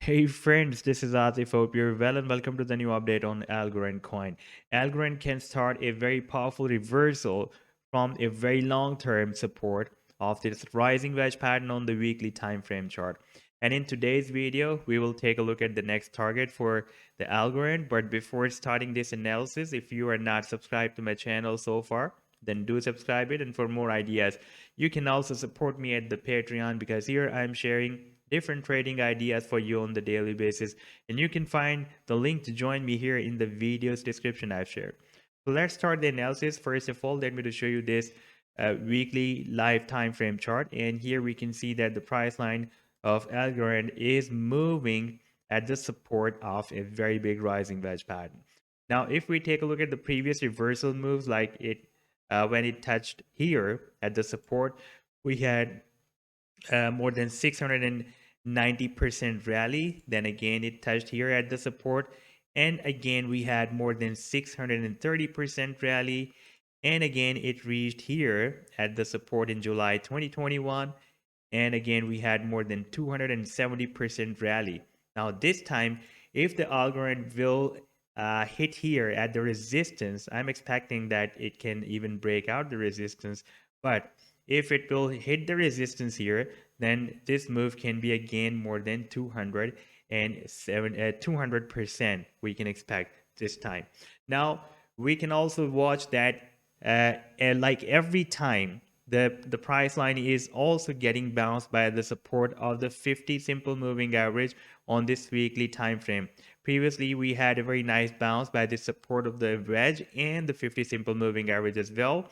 Hey friends, this is Atif. Hope you're well and welcome to the new update on Algorand coin. Algorand can start a very powerful reversal from a very long-term support of this rising wedge pattern on the weekly time frame chart. And in today's video, we will take a look at the next target for the Algorand. But before starting this analysis, if you are not subscribed to my channel so far, then do subscribe it. And for more ideas, you can also support me at the Patreon because here I'm sharing different trading ideas for you on the daily basis, and you can find the link to join me here in the video's description I've shared. So let's start the analysis. First of all, let me to show you this weekly live time frame chart, and here we can see that the price line of Algorand is moving at the support of a very big rising wedge pattern. Now if we take a look at the previous reversal moves, like it when it touched here at the support, we had more than 690% rally. Then again, it touched here at the support. And again, we had more than 630% rally. And again, it reached here at the support in July 2021. And again, we had more than 270% rally. Now, this time, if the Algorand will hit here at the resistance, I'm expecting that it can even break out the resistance. But if it will hit the resistance here, then this move can be again more than 200% we can expect this time. Now, we can also watch that like every time the price line is also getting bounced by the support of the 50 simple moving average on this weekly time frame. Previously, we had a very nice bounce by the support of the wedge and the 50 simple moving average as well.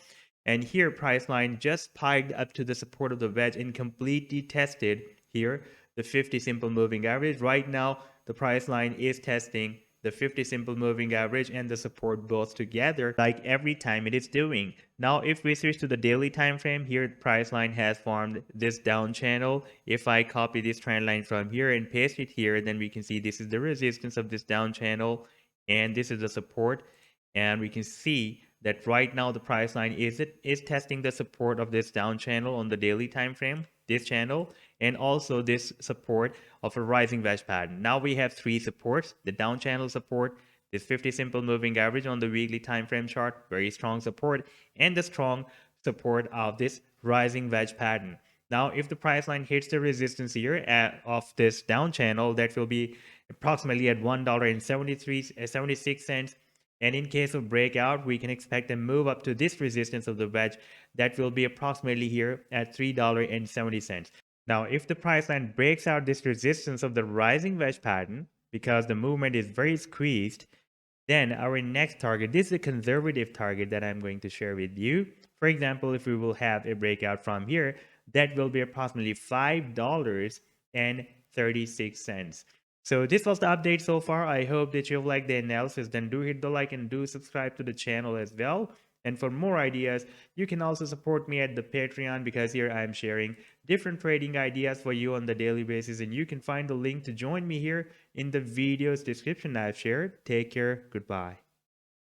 And here price line just spiked up to the support of the wedge and completely tested here the 50 simple moving average. Right now, the price line is testing the 50 simple moving average and the support both together, like every time it is doing. Now if we switch to the daily time frame, here the price line has formed this down channel. If I copy this trend line from here and paste it here, then we can see this is the resistance of this down channel and this is the support. And we can see that right now the price line is testing the support of this down channel on the daily time frame, this channel, and also this support of a rising wedge pattern. Now we have three supports: the down channel support, this 50 simple moving average on the weekly time frame chart, very strong support, and the strong support of this rising wedge pattern. Now if the price line hits the resistance here of this down channel, that will be approximately at $1.76. And in case of breakout, we can expect a move up to this resistance of the wedge that will be approximately here at $3.70. Now, if the price line breaks out this resistance of the rising wedge pattern, because the movement is very squeezed, then our next target, this is a conservative target that I'm going to share with you. For example, if we will have a breakout from here, that will be approximately $5.36. So this was the update so far. I hope that you've liked the analysis. Then do hit the like and do subscribe to the channel as well. And for more ideas, you can also support me at the Patreon, because here I'm sharing different trading ideas for you on the daily basis. And you can find the link to join me here in the video's description I've shared. Take care. Goodbye.